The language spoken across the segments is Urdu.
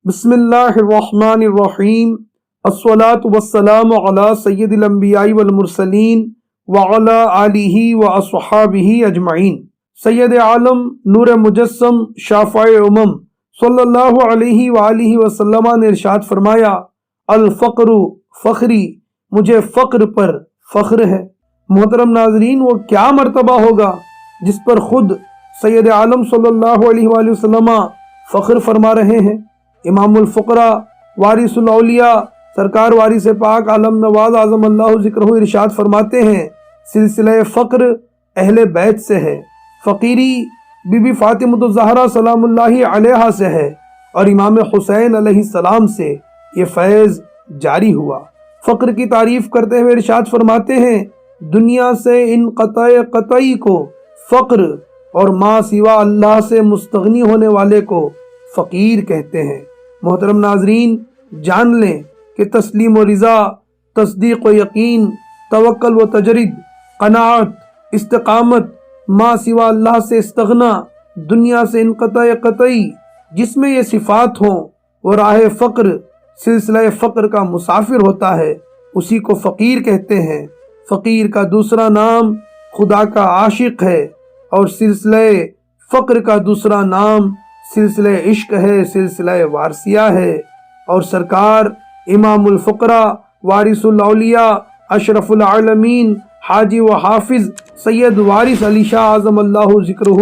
بسم اللہ الرحمن الرحیم، الصلاۃ والسلام علی سید الانبیاء والمرسلین وعلی آلہ واصحابہ اجمعین۔ سید عالم نور مجسم شافع امم صلی اللہ علیہ وآلہ وسلم نے ارشاد فرمایا، الفقر فخری، مجھے فقر پر فخر ہے۔ محترم ناظرین، وہ کیا مرتبہ ہوگا جس پر خود سید عالم صلی اللہ علیہ وآلہ وسلم فخر فرما رہے ہیں۔ امام الفقراء وارث الاولیاء سرکار وارث پاک عالم نواز اعظم اللہ ذکرہ ارشاد فرماتے ہیں، سلسلہ فقر اہل بیت سے ہے، فقیری بی بی فاطمہ الزہرا سلام اللہ علیہا سے ہے، اور امام حسین علیہ السلام سے یہ فیض جاری ہوا۔ فقر کی تعریف کرتے ہوئے ارشاد فرماتے ہیں، دنیا سے انقطاع قطعی کو فقر اور ما سوا اللہ سے مستغنی ہونے والے کو فقیر کہتے ہیں۔ محترم ناظرین، جان لیں کہ تسلیم و رضا، تصدیق و یقین، توکل و تجرد، قناعت، استقامت، ما سوا اللہ سے استغنا، دنیا سے انقطاع قطعی، جس میں یہ صفات ہوں وہ راہ فقر، سلسلہ فقر کا مسافر ہوتا ہے، اسی کو فقیر کہتے ہیں۔ فقیر کا دوسرا نام خدا کا عاشق ہے، اور سلسلہ فقر کا دوسرا نام سلسلہ عشق ہے، سلسلہ وارثیہ ہے۔ اور سرکار امام الفقراء وارث الاولیاء اشرف العالمین حاجی و حافظ سید وارث علی شاہ اعظم اللہ ذکرہ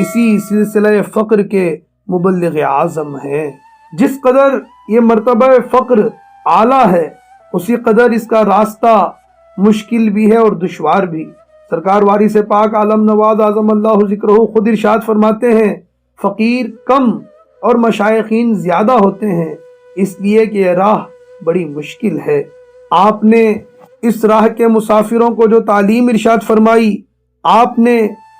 اسی سلسلہ فقر کے مبلغ اعظم ہیں۔ جس قدر یہ مرتبہ فقر اعلیٰ ہے، اسی قدر اس کا راستہ مشکل بھی ہے اور دشوار بھی۔ سرکار وارث پاک عالم نواز اعظم اللہ ذکرہ خود ارشاد فرماتے ہیں، فقیر کم اور مشائخین زیادہ ہوتے ہیں، اس لیے کہ یہ راہ بڑی مشکل ہے۔ آپ نے اس راہ کے مسافروں کو جو تعلیم ارشاد فرمائی، آپ نے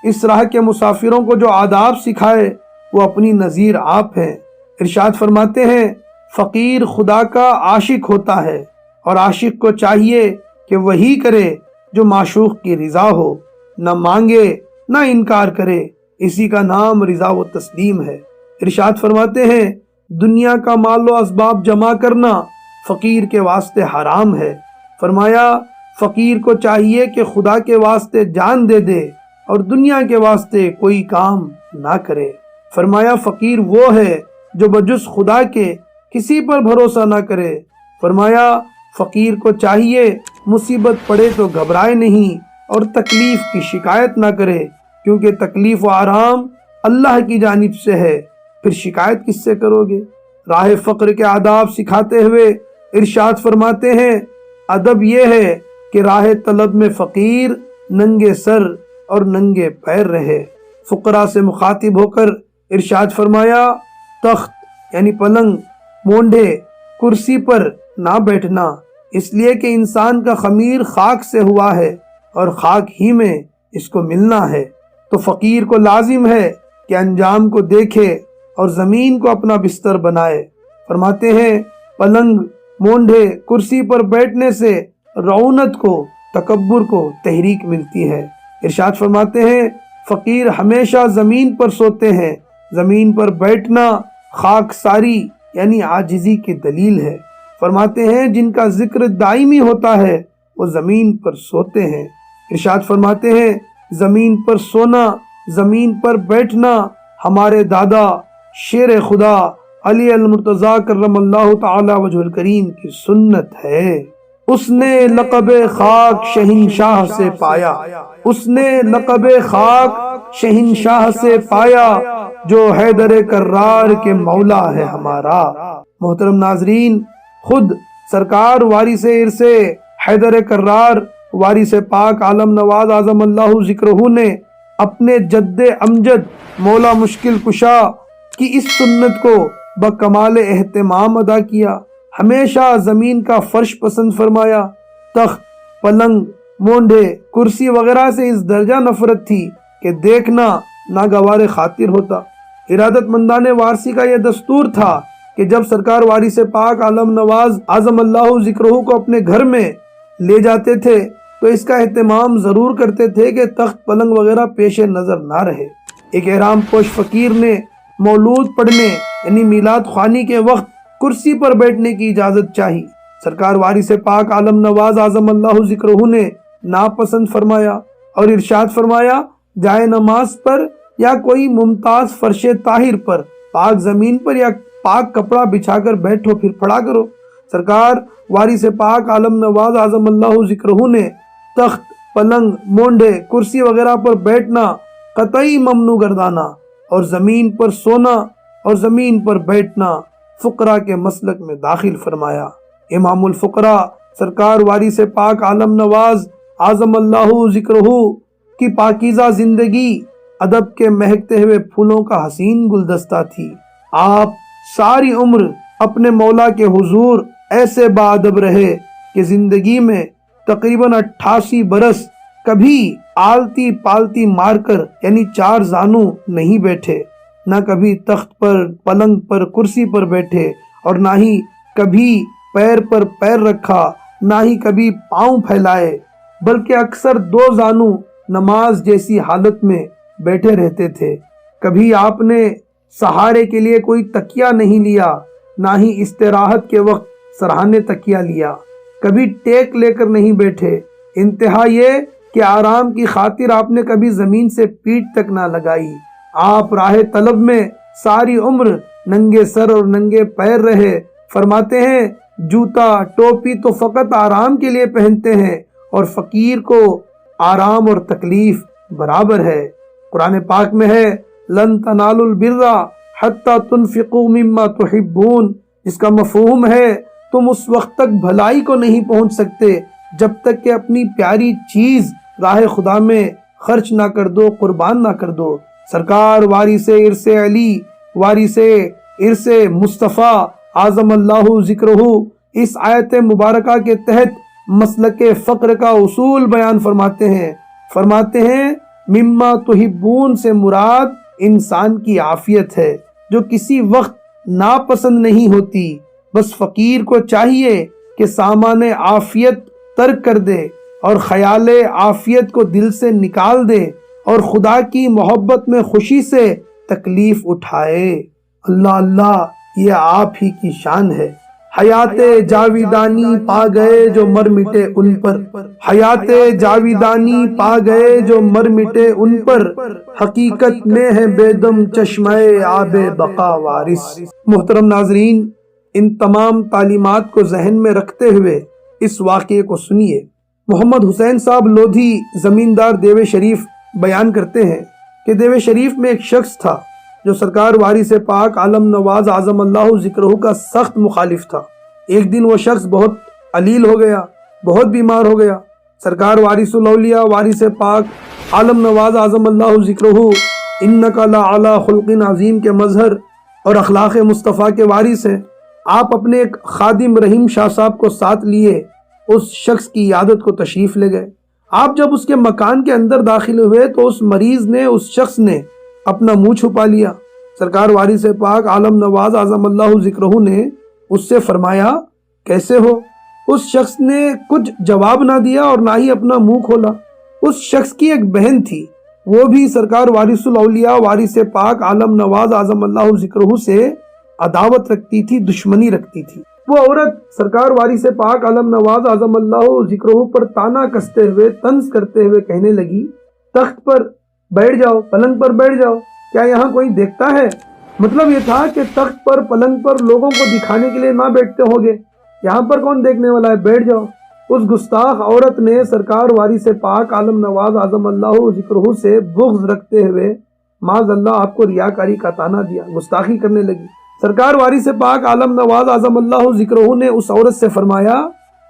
اس راہ کے مسافروں کو جو آداب سکھائے، وہ اپنی نظیر آپ ہیں۔ ارشاد فرماتے ہیں، فقیر خدا کا عاشق ہوتا ہے، اور عاشق کو چاہیے کہ وہی کرے جو معشوق کی رضا ہو، نہ مانگے نہ انکار کرے، اسی کا نام رضا و تسلیم ہے۔ ارشاد فرماتے ہیں، دنیا کا مال و اسباب جمع کرنا فقیر کے واسطے حرام ہے۔ فرمایا، فقیر کو چاہیے کہ خدا کے واسطے جان دے دے اور دنیا کے واسطے کوئی کام نہ کرے۔ فرمایا، فقیر وہ ہے جو بجز خدا کے کسی پر بھروسہ نہ کرے۔ فرمایا، فقیر کو چاہیے مصیبت پڑے تو گھبرائے نہیں اور تکلیف کی شکایت نہ کرے، کیونکہ تکلیف و آرام اللہ کی جانب سے ہے، پھر شکایت کس سے کرو گے؟ راہ فقر کے آداب سکھاتے ہوئے ارشاد فرماتے ہیں، ادب یہ ہے کہ راہ طلب میں فقیر ننگے سر اور ننگے پیر رہے۔ فقراء سے مخاطب ہو کر ارشاد فرمایا، تخت یعنی پلنگ، مونڈھے، کرسی پر نہ بیٹھنا، اس لیے کہ انسان کا خمیر خاک سے ہوا ہے اور خاک ہی میں اس کو ملنا ہے۔ تو فقیر کو لازم ہے کہ انجام کو دیکھے اور زمین کو اپنا بستر بنائے۔ فرماتے ہیں، پلنگ، مونڈھے، کرسی پر بیٹھنے سے رعونت کو، تکبر کو تحریک ملتی ہے۔ ارشاد فرماتے ہیں، فقیر ہمیشہ زمین پر سوتے ہیں، زمین پر بیٹھنا خاک ساری یعنی عاجزی کی دلیل ہے۔ فرماتے ہیں، جن کا ذکر دائمی ہوتا ہے وہ زمین پر سوتے ہیں۔ ارشاد فرماتے ہیں، زمین پر سونا، زمین پر بیٹھنا ہمارے دادا شیر خدا علی المرتضیٰ کرم اللہ تعالی وجہ الکریم کی سنت ہے۔ اس نے لقب خاک شہنشاہ سے پایا، اس نے لقب خاک شہنشاہ سے پایا، جو حیدر کرار کے مولا ہے ہمارا۔ محترم ناظرین، خود سرکار وارث ارث حیدر کرار وارث پاک عالم نواز اعظم اللہ ذکرہ نے اپنے جد امجد مولا مشکل کشا کی اس سنت کو بکمال اہتمام ادا کیا۔ ہمیشہ زمین کا فرش پسند فرمایا۔ تخت، پلنگ، مونڈھے، کرسی وغیرہ سے اس درجہ نفرت تھی کہ دیکھنا ناگوار خاطر ہوتا۔ ارادت مندان وارثی کا یہ دستور تھا کہ جب سرکار وارث پاک عالم نواز اعظم اللہ ذکرہ کو اپنے گھر میں لے جاتے تھے تو اس کا اہتمام ضرور کرتے تھے کہ تخت، پلنگ وغیرہ پیش نظر نہ رہے۔ ایک احرام پوش فقیر نے مولود پڑھنے یعنی میلاد خوانی کے وقت کرسی پر بیٹھنے کی اجازت چاہی۔ سرکار وارث پاک عالم نواز اعظم اللہ ذکرہ نے ناپسند فرمایا اور ارشاد فرمایا جائے نماز پر یا کوئی ممتاز فرش طاہر پر، پاک زمین پر یا پاک کپڑا بچھا کر بیٹھو پھر پڑھا کرو۔ سرکار وارث پاک عالم نواز اعظم اللہ ذکرہ نے تخت، پلنگ، مونڈے، کرسی وغیرہ پر بیٹھنا قطعی ممنوع گردانا اور زمین پر سونا اور زمین پر بیٹھنا فقراء کے مسلک میں داخل فرمایا۔ امام الفقراء سرکار وارث پاک عالم نواز اعظم اللہ ذکرہ کی پاکیزہ زندگی ادب کے مہکتے ہوئے پھولوں کا حسین گلدستہ تھی۔ آپ ساری عمر اپنے مولا کے حضور ایسے باادب رہے کہ زندگی میں تقریباً 88 برس کبھی آلتی پالتی مار کر یعنی 4 زانو نہیں بیٹھے، نہ کبھی تخت پر، پلنگ پر، کرسی پر بیٹھے، اور نہ ہی کبھی پیر پر پیر رکھا، نہ ہی کبھی پاؤں پھیلائے، بلکہ اکثر 2 زانو نماز جیسی حالت میں بیٹھے رہتے تھے۔ کبھی آپ نے سہارے کے لیے کوئی تکیہ نہیں لیا، نہ ہی استراحت کے وقت سرہانے تکیہ لیا، کبھی ٹیک لے کر نہیں بیٹھے، انتہا یہ کہ آرام کی خاطر آپ نے کبھی زمین سے پیٹھ تک نہ لگائی۔ آپ راہ طلب میں ساری عمر ننگے سر اور ننگے پیر رہے۔ فرماتے ہیں جوتا ٹوپی تو فقط آرام کے لیے پہنتے ہیں اور فقیر کو آرام اور تکلیف برابر ہے۔ قرآن پاک میں ہے لن تنالوا البر حتی تنفقوا مما تحبون، جس کا مفہوم ہے تم اس وقت تک بھلائی کو نہیں پہنچ سکتے جب تک کہ اپنی پیاری چیز راہ خدا میں خرچ نہ کر دو، قربان نہ کر دو۔ سرکار وارث ارث علی، وارث ارث مصطفیٰ اعظم اللہ ذکرہ اس آیت مبارکہ کے تحت مسلک فقر کا اصول بیان فرماتے ہیں مما تحبون سے مراد انسان کی عافیت ہے، جو کسی وقت ناپسند نہیں ہوتی۔ بس فقیر کو چاہیے کہ سامان عافیت ترک کر دے اور خیال عافیت کو دل سے نکال دے اور خدا کی محبت میں خوشی سے تکلیف اٹھائے۔ اللہ اللہ، یہ آپ ہی کی شان ہے۔ حیات جاویدانی پا گئے جو مر مٹے ان پر، حیات جاویدانی پا گئے جو مر مٹے ان پر، حقیقت میں ہے بیدم چشمہ آب بقا وارث۔ محترم ناظرین، ان تمام تعلیمات کو ذہن میں رکھتے ہوئے اس واقعے کو سنیے۔ محمد حسین صاحب لودھی زمیندار دیوے شریف بیان کرتے ہیں کہ دیوے شریف میں ایک شخص تھا جو سرکار وارث پاک عالم نواز اعظم اللہ ذکرہ کا سخت مخالف تھا۔ ایک دن وہ شخص بہت علیل ہو گیا، بہت بیمار ہو گیا۔ سرکار وارث الاولیاء وارث پاک عالم نواز اعظم اللہ ذکرہ انک لعلی خلق عظیم کے مظہر اور اخلاق مصطفیٰ کے وارث ہیں۔ آپ اپنے ایک خادم رحیم شاہ صاحب کو ساتھ لیے اس شخص کی عیادت کو تشریف لے گئے۔ آپ جب اس کے مکان کے اندر داخل ہوئے تو اس مریض نے، اس شخص نے اپنا منہ چھپا لیا۔ سرکار وارث پاک عالم نواز اعظم اللہ ذکرہ نے اس سے فرمایا کیسے ہو؟ اس شخص نے کچھ جواب نہ دیا اور نہ ہی اپنا منہ کھولا۔ اس شخص کی ایک بہن تھی، وہ بھی سرکار وارث الاولیاء وارث پاک عالم نواز اعظم اللہ ذکرہ سے عداوت رکھتی تھی، دشمنی رکھتی تھی۔ وہ عورت سرکار وارث پاک عالم نواز اعظم اللہ ذکرہ پر تانا کستے ہوئے، طنز کرتے ہوئے کہنے لگی تخت پر بیٹھ جاؤ، پلنگ پر بیٹھ جاؤ، کیا یہاں کوئی دیکھتا ہے؟ مطلب یہ تھا کہ تخت پر، پلنگ پر لوگوں کو دکھانے کے لیے نہ بیٹھتے ہوگے، یہاں پر کون دیکھنے والا ہے، بیٹھ جاؤ۔ اس گستاخ عورت نے سرکار وارث پاک عالم نواز اعظم اللہ ذکرہ سے بغض رکھتے ہوئے معاذ اللہ آپ کو ریاکاری کا تانا دیا، گستاخی کرنے لگی۔ سرکار وارث پاک عالم نواز اعظم اللہ ذکرہ نے اس عورت سے فرمایا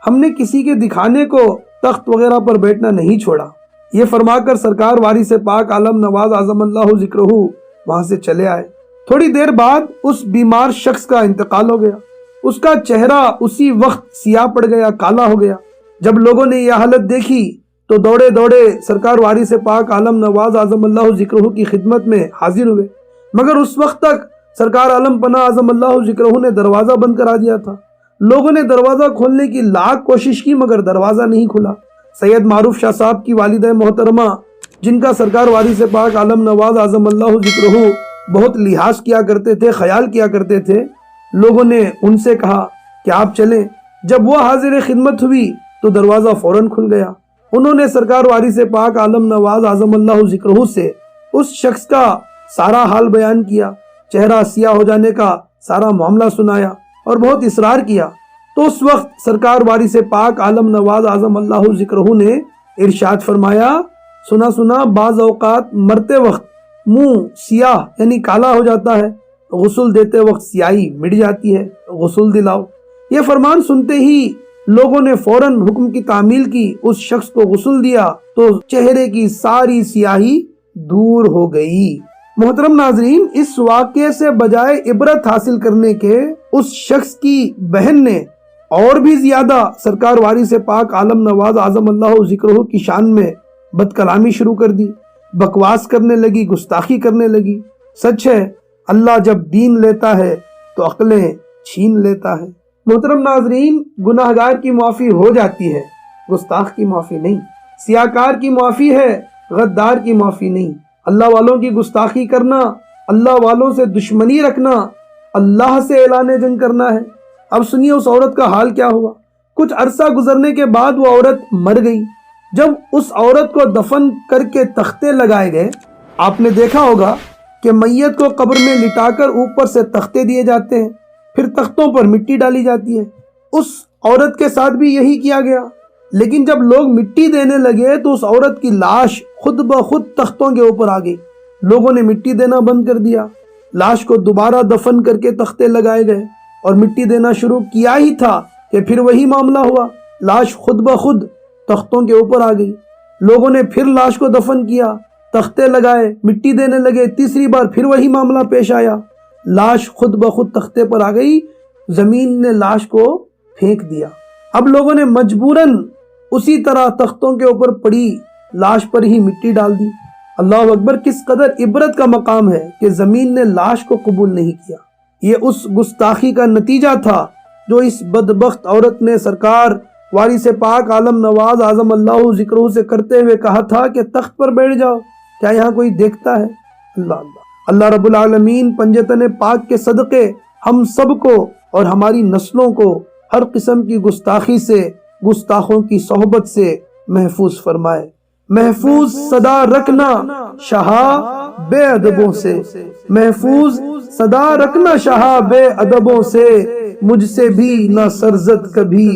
ہم نے کسی کے دکھانے کو تخت وغیرہ پر بیٹھنا نہیں چھوڑا۔ یہ فرما کر سرکار وارث پاک عالم نواز اعظم اللہ ذکرہ وہاں سے چلے آئے۔ تھوڑی دیر بعد اس بیمار شخص کا انتقال ہو گیا۔ اس کا چہرہ اسی وقت سیاہ پڑ گیا، کالا ہو گیا۔ جب لوگوں نے یہ حالت دیکھی تو دوڑے دوڑے سرکار وارث پاک عالم نواز اعظم اللہ ذکرہ کی خدمت میں حاضر ہوئے، مگر اس وقت تک سرکار عالم پناہ اعظم اللہ ذکرہ نے دروازہ بند کرا دیا تھا۔ لوگوں نے دروازہ کھولنے کی لاکھ کوشش کی مگر دروازہ نہیں کھلا۔ سید معروف شاہ صاحب کی والدہ محترمہ، جن کا سرکار وارث پاک عالم نواز اعظم اللہ ذکرہ بہت لحاظ کیا کرتے تھے، خیال کیا کرتے تھے۔ لوگوں نے ان سے کہا کہ آپ چلیں۔ جب وہ حاضر خدمت ہوئی تو دروازہ فوراً کھل گیا۔ انہوں نے سرکار وارث پاک عالم نواز اعظم اللہ ذکرہ سے اس شخص کا سارا حال بیان کیا، چہرہ سیاہ ہو جانے کا سارا معاملہ سنایا اور بہت اصرار کیا۔ تو اس وقت سرکار وارث پاک عالم نواز اعظم اللہ ذکرہ نے ارشاد فرمایا، سنا بعض اوقات مرتے وقت منہ سیاہ یعنی کالا ہو جاتا ہے، غسل دیتے وقت سیاہی مٹ جاتی ہے، غسل دلاؤ۔ یہ فرمان سنتے ہی لوگوں نے فوراً حکم کی تعمیل کی، اس شخص کو غسل دیا تو چہرے کی ساری سیاہی دور ہو گئی۔ محترم ناظرین، اس واقعے سے بجائے عبرت حاصل کرنے کے اس شخص کی بہن نے اور بھی زیادہ سرکار وارث پاک عالم نواز اعظم اللہ ذکرہ کی شان میں بد کلامی شروع کر دی، بکواس کرنے لگی، گستاخی کرنے لگی۔ سچ ہے، اللہ جب دین لیتا ہے تو عقلیں چھین لیتا ہے۔ محترم ناظرین، گناہ گار کی معافی ہو جاتی ہے، گستاخ کی معافی نہیں۔ سیاکار کی معافی ہے، غدار کی معافی نہیں۔ اللہ والوں کی گستاخی کرنا، اللہ والوں سے دشمنی رکھنا، اللہ سے اعلان جنگ کرنا ہے۔ اب سنیے اس عورت کا حال کیا ہوا۔ کچھ عرصہ گزرنے کے بعد وہ عورت مر گئی۔ جب اس عورت کو دفن کر کے تختے لگائے گئے، آپ نے دیکھا ہوگا کہ میت کو قبر میں لٹا کر اوپر سے تختے دیے جاتے ہیں، پھر تختوں پر مٹی ڈالی جاتی ہے۔ اس عورت کے ساتھ بھی یہی کیا گیا، لیکن جب لوگ مٹی دینے لگے تو اس عورت کی لاش خود بخود تختوں کے اوپر آ گئی۔ لوگوں نے مٹی دینا بند کر دیا، لاش کو دوبارہ دفن کر کے تختے لگائے گئے اور مٹی دینا شروع کیا ہی تھا کہ پھر وہی معاملہ ہوا، لاش خود بخود تختوں کے اوپر آ گئی۔ لوگوں نے پھر لاش کو دفن کیا، تختے لگائے، مٹی دینے لگے، تیسری بار پھر وہی معاملہ پیش آیا، لاش خود بخود تختے پر آ گئی، زمین نے لاش کو پھینک دیا۔ اب لوگوں نے مجبوراً اسی طرح تختوں کے اوپر پڑی لاش پر ہی مٹی ڈال دی۔ اللہ اکبر، کس قدر عبرت کا مقام ہے کہ زمین نے لاش کو قبول نہیں کیا۔ یہ اس گستاخی کا نتیجہ تھا جو اس بدبخت عورت نے سرکار وارث پاک عالم نواز اعظم اللہ ذکرہ سے کرتے ہوئے کہا تھا کہ تخت پر بیٹھ جاؤ، کیا یہاں کوئی دیکھتا ہے؟ اللہ رب العالمین پنجتن پاک کے صدقے ہم سب کو اور ہماری نسلوں کو ہر قسم کی گستاخی سے، گستاخوں کی صحبت سے محفوظ فرمائے۔ محفوظ صدا رکھنا شہا بے ادبوں سے، محفوظ صدا رکھنا شہا بے ادبوں سے، مجھ سے بھی نہ سرزد کبھی